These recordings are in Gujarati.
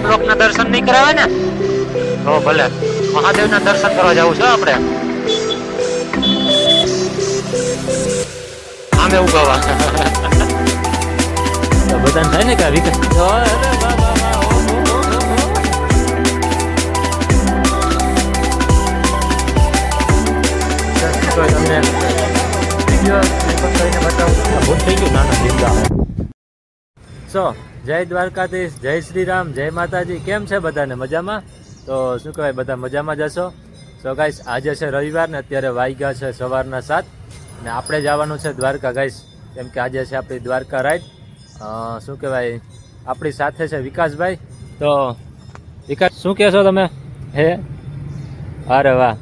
લોકના દર્શન નહીં કરાવે ને તો ભલે મહાદેવના દર્શન કરવા જવું છે આપણે આમે ઉગાવા બધાને થાય ને કે વિકાસ તમને જય દ્વારકાધીશ, જય શ્રી રામ, જય માતાજી. કેમ છે બધાને? મજામાં? તો શું કહેવાય, બધા મજામાં જશો. સો ગાઈસ, આજે છે રવિવાર ને અત્યારે વાગ્યા છે સવારના 7 ને આપણે જવાનું છે દ્વારકા ગાઈસ, કેમ કે આજે છે આપણી દ્વારકા રાઈડ. શું કહેવાય, આપણી સાથે છે વિકાસભાઈ. તો વિકાસ, શું કહેશો તમે? હે, અરે વાહ,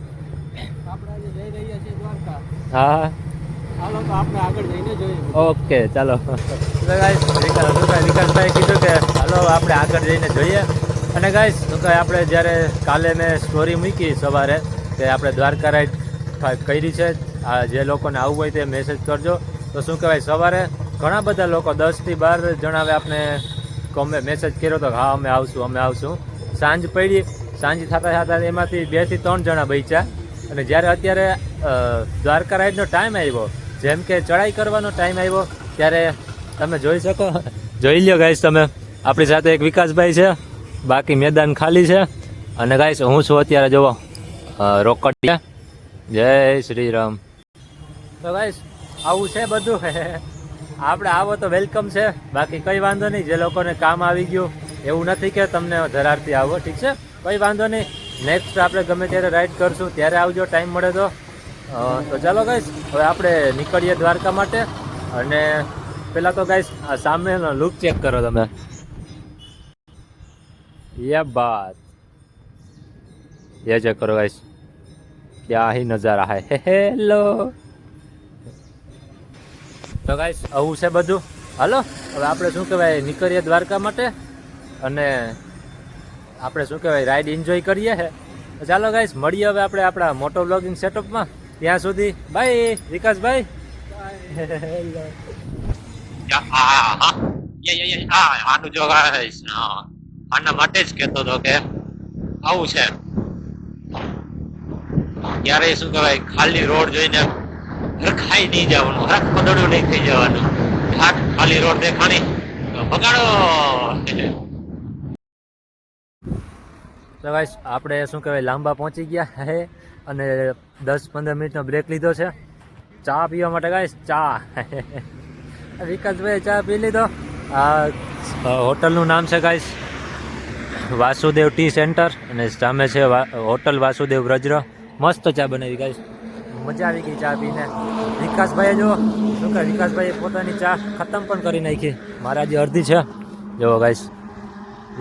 હા, ઓકે, ચાલો. વિકાસભાઈ કીધું કે હાલો આપણે આગળ જઈને જોઈએ. અને ગાઈસ, શું કહે, આપણે જ્યારે કાલે મેં સ્ટોરી મૂકી સવારે કે આપણે દ્વારકા રાઈડ કરી છે, જે લોકોને આવવું હોય તે મેસેજ કરજો. તો શું કહેવાય, સવારે ઘણા બધા લોકો 10 થી 12 જણાવે આપણે મેસેજ કર્યો હતો, હા અમે આવશું. સાંજ પડી, સાંજ થતા એમાંથી 2 થી 3 જણા બચ્યા. અને જ્યારે અત્યારે દ્વારકા રાઈડનો ટાઈમ આવ્યો, જેમ કે ચડાઈ કરવાનો ટાઈમ આવ્યો, ત્યારે તમે જોઈ શકો, જોઈ લ્યો ગાઈસ તમે, આપણી સાથે એક વિકાસભાઈ છે, બાકી મેદાન ખાલી છે. અને ગાઈસ, હું છું અત્યારે જોવો રોકડિયા. જય શ્રી રામ. તો ગાઈસ, આવું છે બધું. આપણે આવો તો વેલકમ છે, બાકી કંઈ વાંધો નહીં. જે લોકોને કામ આવી ગયું એવું નથી કે તમને ધરારથી આવો, ઠીક છે, કંઈ વાંધો નહીં. નેક્સ્ટ આપણે ગમે ત્યારે રાઈડ કરશું, ત્યારે આવજો, ટાઈમ મળે તો. તો ચાલો ગાઈસ, હવે આપણે નીકળીએ દ્વારકા માટે. અને પહેલાં તો ગાઈસ, આ સામેનો લુક ચેક કરો તમે. ये बात, ये चेक करो गाइस, क्या ही नजारा है. हेलो. તો ગાઈસ, આવું છે બધું. હાલો, હવે આપણે શું કહેવાય, નીકળીએ દ્વારકા માટે. અને આપણે શું કહેવાય, રાઈડ એન્જોય કરીએ હે. ચાલો ગાઈસ, મળીએ હવે આપણે આપણા મોટો બ્લોગિંગ સેટઅપમાં. ત્યાં સુધી બાય વિકાસભાઈ. આનું જો આના માટે જ કહેતો હતો કે આવું છે, ક્યારે શું કહેવાય, ખાલી રોડ જોઈને હરખાઈ નહીં જવાનું, હરખ પદડું નહીં થઈ જવાનું. ખાલી રોડ દેખાણી ભગાડો. તો ગાઈસ, આપણે શું કહેવાય, લાંબા પહોંચી ગયા હે અને 10-15 મિનિટનો બ્રેક લીધો છે ચા પીવા માટે. ગાઈસ, ચા વિકાસભાઈ ચા પી લીધો. આ હોટલનું નામ છે ગાઈસ વાસુદેવ ટી સેન્ટર, અને સામે છે હોટલ વાસુદેવ વ્રજ્ર. મસ્ત ચા બનાવી ગાઈસ, મજા આવી ગઈ ચા પીને. વિકાસભાઈએ જો શું કહે, વિકાસભાઈએ પોતાની ચા ખતમ પણ કરી નાખી, મારા જે અડધી છે. જુઓ ગાઈસ,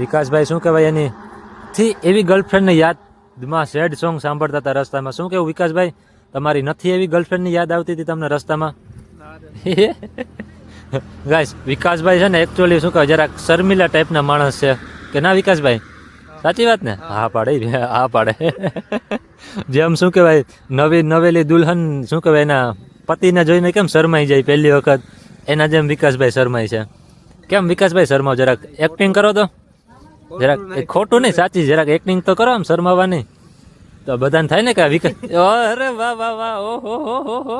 વિકાસભાઈ શું કહેવાય, એની એવી ગર્લફ્રેન્ડને યાદમાં સેડ સોંગ સાંભળતા હતા રસ્તામાં. શું કેવું વિકાસભાઈ, તમારી નથી એવી ગર્લફ્રેન્ડની યાદ આવતી હતી તમને રસ્તામાં? ગાઈસ, વિકાસભાઈ છે ને એકચ્યુઅલી શું કહે, જરાક શર્મિલા ટાઈપના માણસ છે કે ના વિકાસભાઈ? સાચી વાત ને? હા પાડે, હા પાડે. જેમ શું કહેવાય, નવેલી દુલ્હન શું કહેવાય, એના પતિને જોઈને કેમ શરમાઈ જાય પહેલી વખત, એના જેમ વિકાસભાઈ શરમાય છે. કેમ વિકાસભાઈ શરમાવ, જરાક એક્ટિંગ કરો તો. જરાક ખોટું નહીં, સાચી જરાક એક્ટિંગ તો કરો, આમ શરમાવાની. તો બધાને થાય ને કે વિકાસ, અરે વાહ વાહ વાહ, ઓહો હો.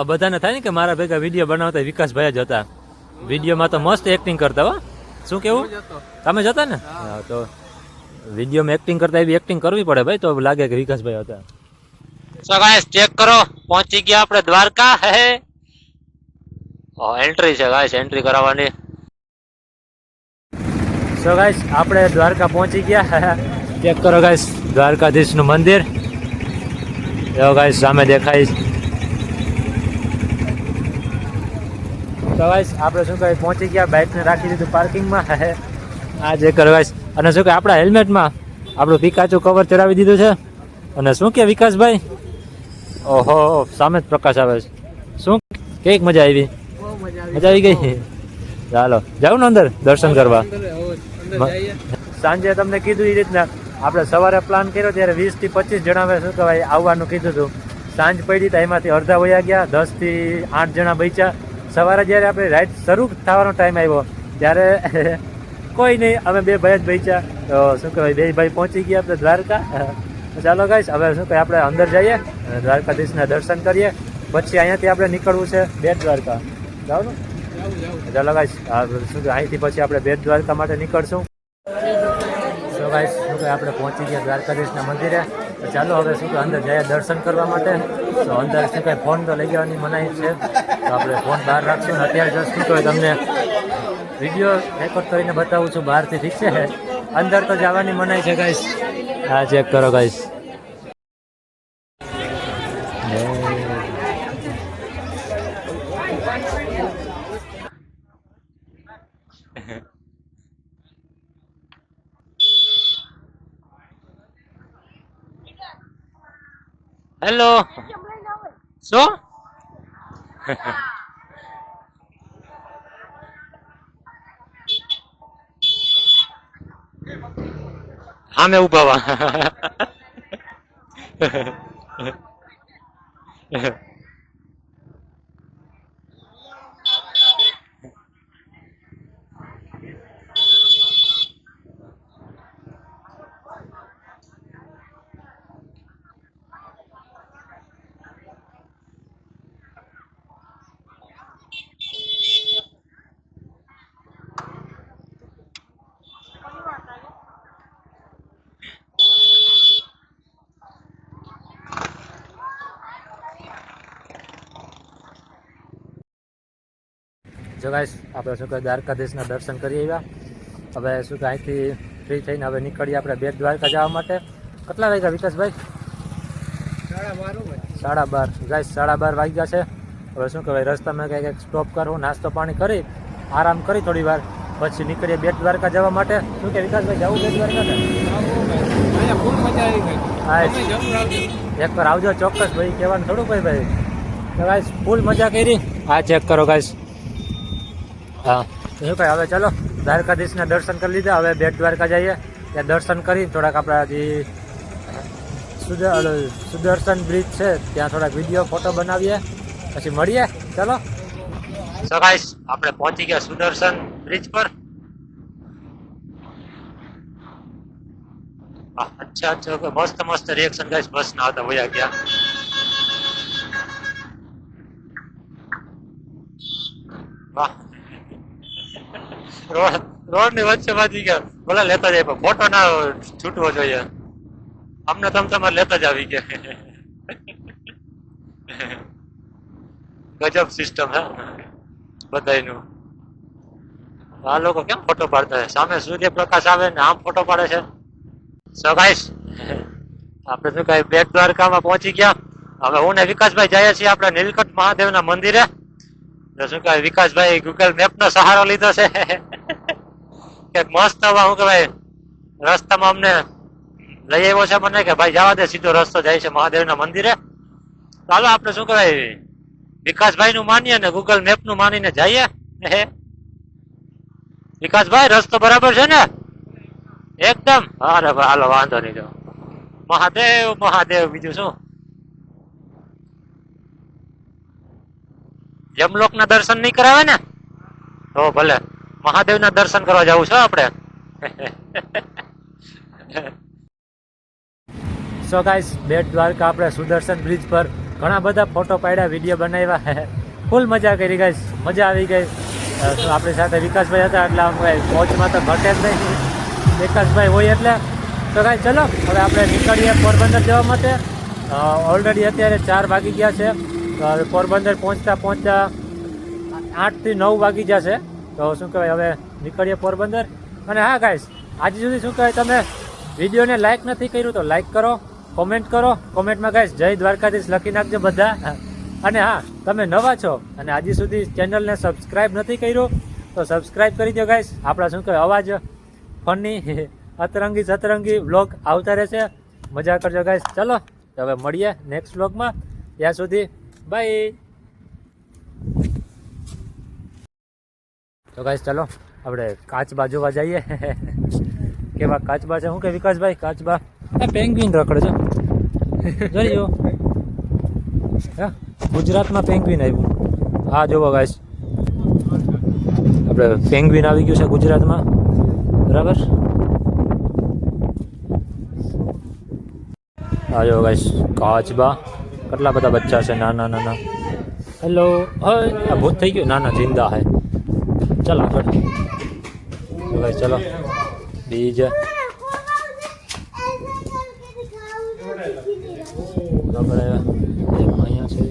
બધાને થાય ને કે મારા ભેગા વિડીયો બનાવતા વિકાસભાઈ જ હતા. વિડીયોમાં તો મસ્ત એક્ટિંગ કરતા હો. શું કેવું, તમે જતા ને? હા, તો વિડીયોમાં એક્ટિંગ કરતા એવી એક્ટિંગ કરવી પડે ભાઈ, તો લાગે કે વિકાસભાઈ હતા. સો ગાઈસ, ચેક કરો, પહોંચી ગયા આપણે દ્વારકા. હે, એન્ટ્રી છે ગાઈસ, એન્ટ્રી કરાવવાની. સો ગાઈસ, આપણે દ્વારકા પહોંચી ગયા. ચેક કરો ગાઈસ, દ્વારકાધીશનું મંદિર. જો ગાઈસ, સામે દેખાય. તો ગાઈસ, આપણે શું કહે, પહોંચી ગયા, બાઇકને રાખી દીધું પાર્કિંગમાં. આ જે કરો ગાઈસ, અને શું કહે, આપણા હેલ્મેટમાં આપણું પિકાચુ કવર ચડાવી દીધું છે. અને શું કે વિકાસભાઈ, ઓહો, સામે જ પ્રકાશ આવે છે. શું કેક મજા આવી? મજા આવી ગઈ. ચાલો જાઉં ને અંદર દર્શન કરવા. સાંજે તમને કીધું એ રીતના આપણે સવારે પ્લાન કર્યો ત્યારે 20 થી 25 જણાવે શું કહેવાય આવવાનું કીધું હતું. સાંજ પડી તો એમાંથી અડધા વયા ગયા, 10 થી 8 જણા બચ્યા. સવારે જ્યારે આપણે રાઈડ શરૂ થવાનો ટાઈમ આવ્યો ત્યારે કોઈ નહીં, અમે બે ભાઈ જ બચ્યા. તો શું કહેવાય, બે ભાઈ પહોંચી ગયા આપણે દ્વારકા. તો ચાલો ગાઈસ, હવે શું કહેવાય આપણે અંદર જઈએ અને દ્વારકાધીશના દર્શન કરીએ. પછી અહીંયાથી આપણે નીકળવું છે બેટ દ્વારકા. જાવ ચાલો ગાઈસ, શું કે અહીંથી પછી આપણે બેટ દ્વારકા માટે નીકળશું. તો ગાઈસ શું કે આપણે પહોંચી ગયા દ્વારકાધીશના મંદિરે. તો ચાલો હવે શું કે અંદર જઈએ દર્શન કરવા માટે. તો અંદર શું કહે ફોન તો લઈ જવાની મનાઈ છે, તો આપણે ફોન બહાર રાખશું. અત્યારે જસ્ટ શું કહે તમને વિડીયો રેકોર્ડ કરીને બતાવું છું બહારથી, ઠીક છે. અંદર તો જવાની મનાઈ છે ગાઈસ. હા ચેક કરો ગાઈસ. હેલો, શું હા મેં ઉભા જો ગાઈસ આપણે શું કહે દ્વારકાધીશના દર્શન કરી આવ્યા. હવે શું કહે અહીંથી ફ્રી થઈને હવે નીકળીએ આપણે બેટ દ્વારકા જવા માટે. કેટલા વાગ્યા વિકાસભાઈ? 12:30 ગાઈસ, 12:30 વાગ્યા છે. હવે શું કહેવાય રસ્તામાં કંઈક સ્ટોપ કરવું, નાસ્તો પાણી કરી આરામ કરી થોડી વાર, પછી નીકળીએ બેટ દ્વારકા જવા માટે. શું કે વિકાસભાઈ જવું બેટ દ્વારકા? હા એકવાર આવજો ચોક્કસ ભાઈ, કહેવાનું થોડું ભાઈ. તો ગાઈસ ફૂલ મજા કરી. હા ચેક કરો ગાઈસ. હા શું કહે હવે ચાલો દ્વારકાધીશના દર્શન કરી લીધા. હવે બેટ દ્વારકા જઈએ, ત્યાં દર્શન કરી થોડાક આપણા જે સુદર્શન બ્રિજ છે ત્યાં થોડાક વિડીયો ફોટો બનાવીએ, પછી મળીએ. ચાલો સો ગાઈસ આપણે પહોંચી ગયા સુદર્શન બ્રિજ પર. અચ્છા મસ્ત મસ્ત રિએક્શન ગાઈસ બસ ના હતા વયા ગયા. વાહ, રોડ ની વચ્ચે બાજી ગયા. બોલા લેતા જાય પણ ફોટો ના છૂટવો જોઈએ. અમને તમારે લેતા જ આવી ગયા. ગજબ સિસ્ટમ હે બધાયનું. આ લોકો કેમ ફોટો પાડતા છે? સામે સૂર્યપ્રકાશ આવે ને આમ ફોટો પાડે છે. સો ગાઈસ આપણે શું કહે બેટ દ્વારકામાં પહોંચી ગયા. હવે હું ને વિકાસભાઈ જઈએ છીએ આપણે નીલકંઠ મહાદેવના મંદિરે. શું કહે વિકાસભાઈ ગૂગલ મેપ નો સહારો લીધો છે. કે મસ્ત શું કહેવાય રસ્તામાં અમને લઈ આવ્યો છે મને કે ભાઈ જવા દે, સીધો રસ્તો જાય છે મહાદેવના મંદિરે. ચાલો આપણે શું કહેવાય વિકાસભાઈ નું માનીએ ને ગૂગલ મેપ નું માનીને જઈએ. વિકાસભાઈ રસ્તો બરાબર છે ને? એકદમ. અરે હાલો વાંધો નહીં. જો મહાદેવ મહાદેવ, બીજું શું. જમલોક ના દર્શન નહીં કરાવે ને તો ભલે, મહાદેવ ના દર્શન કરવા જવું છે આપણે. સો ગાઈસ બેટ દ્વારકા આપણે સુદર્શન બ્રિજ પર ઘણા બધા ફોટો પાડ્યા, વિડીયો બનાવ્યા, ફૂલ મજા કરી ગાઈસ, મજા આવી ગઈ. આપણી સાથે વિકાસભાઈ હતા એટલે આમ પહોંચમાં તો ઘટે જ નહીં, વિકાસભાઈ હોય એટલે. તો ગાઈસ ચલો હવે આપણે નીકળીએ પોરબંદર જવા માટે. ઓલરેડી અત્યારે 4 વાગી ગયા છે. તો હવે પોરબંદર પહોંચતા 8 થી 9 વાગી જશે. તો શું કહેવાય હવે નીકળીએ પોરબંદર. અને હા ગાઈસ આજે સુધી શું કહેવાય તમે વિડીયોને લાઇક નથી કર્યું તો લાઇક કરો, કોમેન્ટ કરો. કોમેન્ટમાં ગાઈસ જય દ્વારકાધીશ લખી નાખજો બધા. અને હા તમે નવા છો અને આજે સુધી ચેનલને સબસ્ક્રાઈબ નથી કર્યું તો સબસ્ક્રાઈબ કરી દો ગાઈસ. આપણા શું કહેવાય અવાજ ફની અતરંગી સતરંગી વ્લોગ આવતા રહેશે. મજા કરજો ગાઈસ. ચલો તો હવે મળીએ નેક્સ્ટ વ્લોગમાં. ત્યાં સુધી બાય. તો ગાઈસ ચલો આપણે કાચબા જોવા જઈએ. કેવા કાચબા છે? શું કે વિકાસભાઈ કાચબા? પેંગ્વિન રખડે છે જોઈજો. ગુજરાતમાં પેંગ્વિન આવ્યું. હા જોવો ગાઈસ આપણે પેંગ્વિન આવી ગયું છે ગુજરાતમાં. બરાબર. આજો ગાઈસ કાચબા, કેટલા બધા બચ્ચા છે નાના નાના. હેલો, આ ભૂત થઈ ગયું? ના ના, જિંદા હે. ચાલ આગળ. તો ગાઈસ ચલો બીજા બરાબર. અહીંયા છે